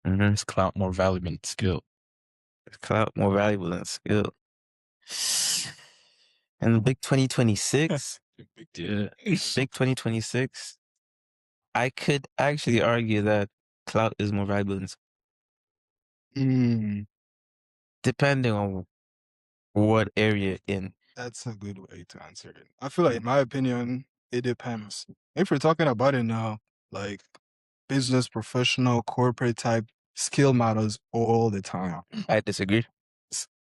Is clout more valuable than skill? Is clout more valuable than skill? In the big 2026, Yeah. big 2026, I could actually argue that clout is more valuable than skill. Depending on what area in. That's a good way to answer it. I feel like, in my opinion, it depends. If we're talking about it now, like business, professional, corporate type, skill matters all the time. I disagree.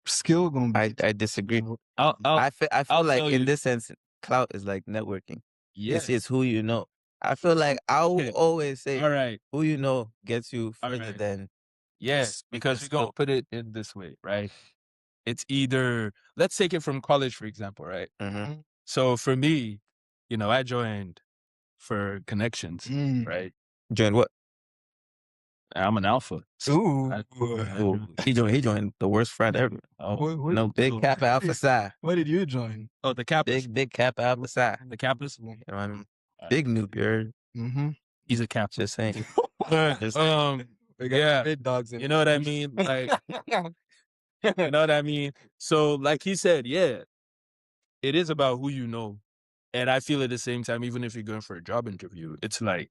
Skill gonna be. I disagree. I'll I feel like tell in you. this sense, clout is like networking. Yes. It's who you know. I feel like I will always say, All right. who you know gets you All further right. than. Yes, because we're gonna put it in this way, right? It's either, let's take it from college, for example, right? Mhm. So for me, I joined for connections, right? Join what? I'm an alpha. Ooh. He joined the worst frat ever. No, big Kappa Alpha Psi. What did you join? Oh, the campus. Big Kappa Alpha Psi. The campus. You know what I mean? Big noob, you heard? He's a campus. Just saying. Yeah. Big dogs in You know what I mean? Like, you know what I mean? So, like he said, yeah, it is about who you know. And I feel at the same time, even if you're going for a job interview, it's like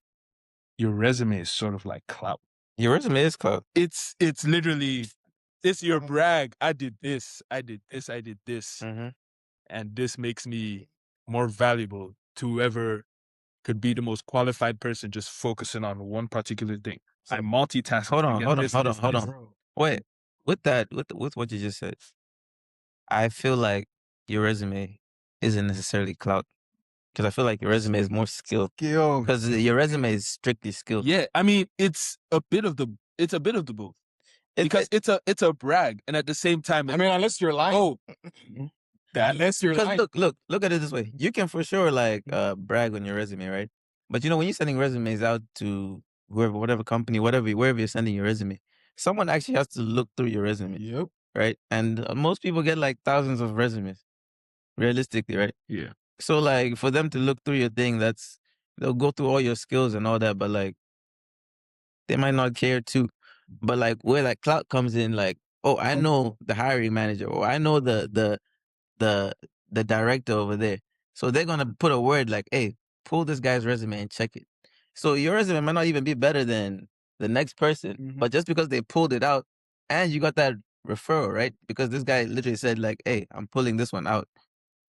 your resume is sort of like clout. Your resume is clout. It's literally, it's your brag. I did this, I did this, I did this. And this makes me more valuable to whoever could be the most qualified person just focusing on one particular thing. I multitask. Hold on. Wait, with what you just said, I feel like your resume isn't necessarily clout. Because I feel like your resume is more skilled. Because your resume is strictly skilled. Yeah, I mean, it's a bit of the both. Because it's a brag, and at the same time, I mean, unless you're lying. oh, unless you're lying. Because look at it this way. You can for sure like brag on your resume, right? But when you're sending resumes out to whatever company, wherever you're sending your resume, someone actually has to look through your resume. Yep. Right? And most people get like thousands of resumes, realistically, right? Yeah. So like for them to look through your thing, they'll go through all your skills and all that, but like they might not care too. But like where like clout comes in, like, oh, I know the hiring manager, or I know the director over there. So they're gonna put a word like, hey, pull this guy's resume and check it. So your resume might not even be better than the next person, but just because they pulled it out and you got that referral, right? Because this guy literally said like, hey, I'm pulling this one out.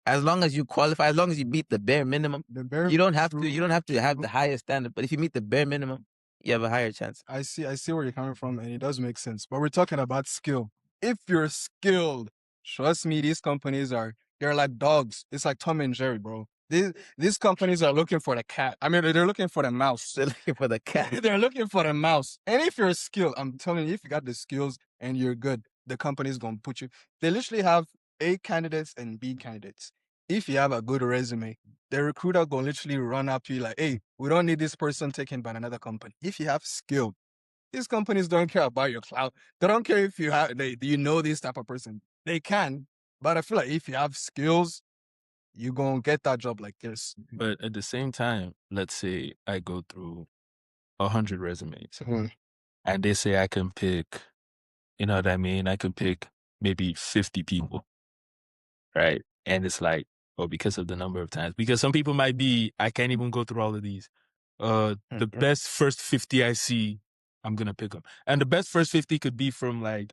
As long as you qualify, as long as you meet the bare minimum, you don't have to have the highest standard. But if you meet the bare minimum, you have a higher chance. I see where you're coming from, and it does make sense. But we're talking about skill. If you're skilled, trust me, these companies they're like dogs. It's like Tom and Jerry, bro. These companies are looking for the cat. I mean, they're looking for the mouse. They're looking for the cat. They're looking for the mouse. And if you're skilled, I'm telling you, if you got the skills and you're good, the company's gonna put you. They literally have A candidates and B candidates. If you have a good resume, the recruiter gonna literally run up to you like, hey, we don't need this person taken by another company. If you have skill, these companies don't care about your clout. They don't care if you know this type of person. They can, but I feel like if you have skills, you're gonna get that job like this. But at the same time, let's say I go through 100 resumes and they say I can pick, you know what I mean? I can pick maybe 50 people, right? And it's like, because of the number of times, because some people might be, I can't even go through all of these. The best first 50 I see, I'm going to pick them. And the best first 50 could be from like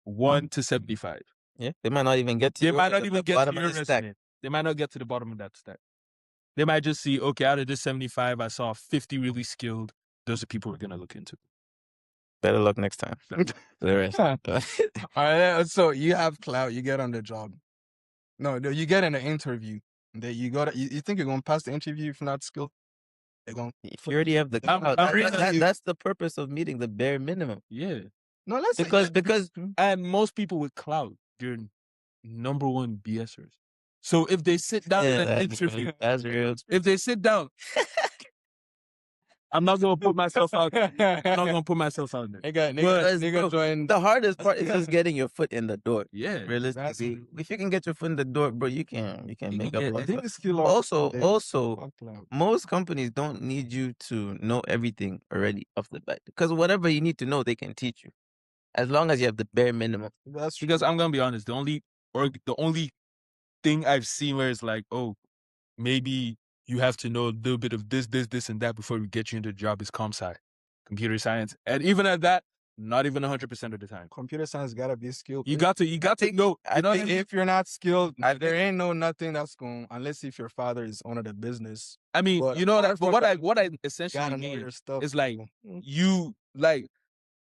1 to 75. Yeah, they might not even get to They might not the even get bottom to of your the stack. resume. They might not get to the bottom of that stack. They might just see, okay, out of this 75, I saw 50 really skilled. Those are people we're going to look into. Better luck next time. The rest. All right, so you have clout, you get on the job. No, you get in an interview. That you think you're gonna pass the interview if not skilled? If you already have the clout, that's the purpose of meeting the bare minimum. Yeah. No, let's because and most people with clout, they're number one BSers. So if they sit down in an interview, that's real. If they sit down, I'm not gonna put myself out there. I'm not gonna put myself out there. Nigga join. The hardest part is just getting your foot in the door. Yeah. Realistically, if you can get your foot in the door, bro, you can make up. I think Also, most companies don't need you to know everything already off the bat, because whatever you need to know, they can teach you, as long as you have the bare minimum. That's because I'm gonna be honest, the only thing I've seen where it's like, oh, maybe you have to know a little bit of this, and that before we get you into the job is comp sci, computer science, and even at that, not even 100% of the time. computer science gotta be skilled. You got to know. I know if you're not skilled, there ain't nothing that's going, unless if your father is owner of the business. I mean, But that. But what I essentially Gotta know mean your stuff. is like you like.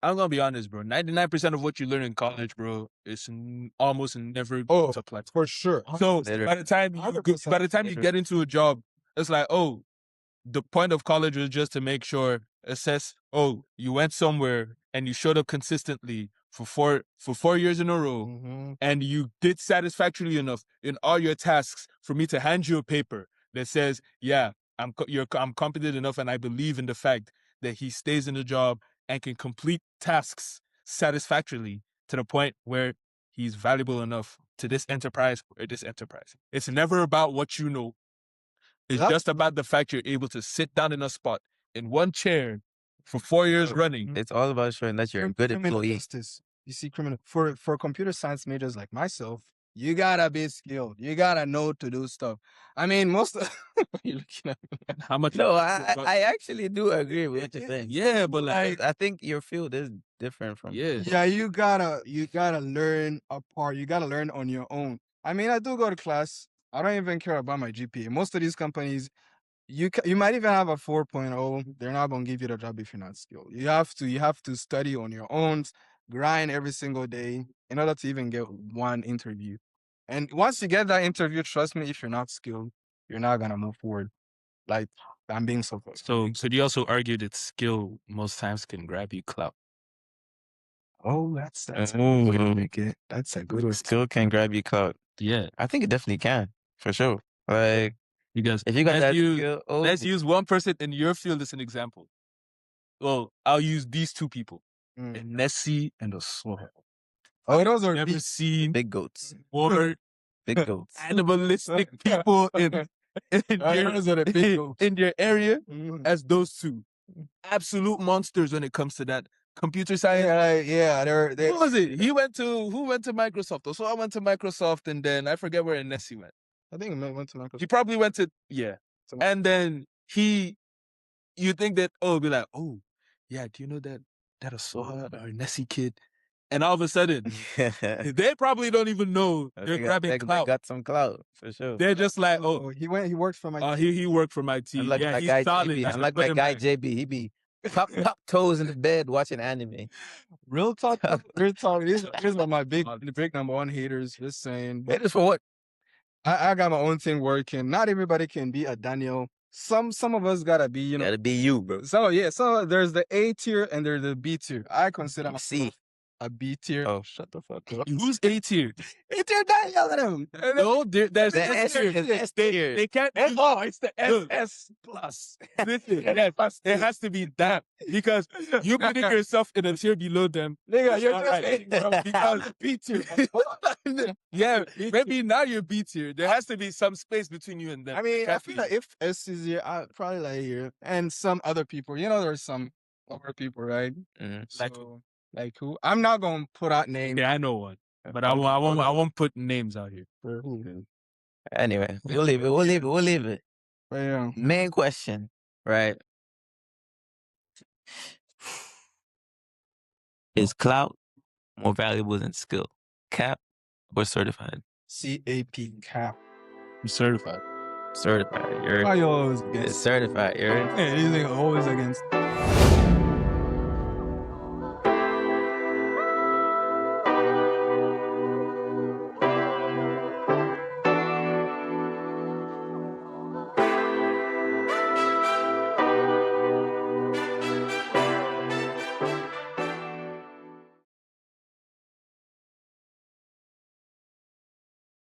I'm gonna be honest, bro. 99% of what you learn in college, bro, is almost never to apply. for sure. So 100%. by the time you get into a job, it's like, oh, the point of college was just to make sure, assess, oh, you went somewhere and you showed up consistently for 4 years in a row, Mhm. and you did satisfactorily enough in all your tasks for me to hand you a paper that says, yeah, I'm competent enough, and I believe in the fact that he stays in the job and can complete tasks satisfactorily to the point where he's valuable enough to this enterprise or this enterprise. It's never about what you know. It's just about the fact you're able to sit down in a spot in one chair for 4 years running. It's all about showing that you're a good Criminal employee. justice. You see, criminal for computer science majors like myself, you gotta be skilled. You gotta know to do stuff. I mean, most of you're looking at me. How much? No, I actually do agree with what you're saying. Yeah, but like, I think your field is different from. Yeah, you gotta learn apart. You gotta learn on your own. I mean, I do go to class. I don't even care about my GPA. Most of these companies, you might even have a 4.0. They're not gonna give you the job if you're not skilled. You have to study on your own, grind every single day in order to even get one interview. And once you get that interview, trust me, if you're not skilled, you're not gonna move forward. Like, I'm being so close. So do you also argue that skill most times can grab you clout? Oh, that's a good way to make it. That's a good way. Skill can grab you clout. Yeah, I think it definitely can, for sure. Like, because if you got that skill, let's use one person in your field as an example. Well, I'll use these two people, Nessie and Osoha. Oh, those are Never seen big goats. more Big goats. animalistic people in your area as those two. Absolute monsters when it comes to that. Computer science. Yeah, Who was it? Who went to Microsoft? So I went to Microsoft, and then I forget where Nessie went. I think it went to Microsoft. He probably went to and then you think that be like, oh yeah, do you know that Asoha or Nessie kid? And all of a sudden, they probably don't even know they're grabbing clout. Got some clout for sure. They're just like, he worked for my. He worked for my team. Like he's guy solid. JB. Unlike my guy JB, he be top toes in the bed watching anime. Real talk. Real talk. These are my big number one haters. Just saying. Haters for what? I got my own thing working. Not everybody can be a Daniel. Some of us gotta be, Gotta be you, bro. So so there's the A tier and there's the B tier. I consider myself a B tier. Oh, shut the fuck up. Who's A tier? A tier Daniel at him. No, there's the S tier. They can't. It's the SS plus. Listen, it has to be that, because you putting yourself in a tier below them. Nigga, you're right, bro. Because B tier. Yeah, maybe now you're B tier. There has to be some space between you and them. I mean, I feel like if S is here, I probably like here, and some other people. There's some other people, right? So, like who? I'm not gonna put out names. Yeah, I know one, but I won't put names out here. Anyway, we'll leave it. But yeah. Main question, right? Is clout more valuable than skill? Cap or certified? CAP cap. I'm certified. Certified. You're Why you always against? certified. You're Yeah, these niggas always against.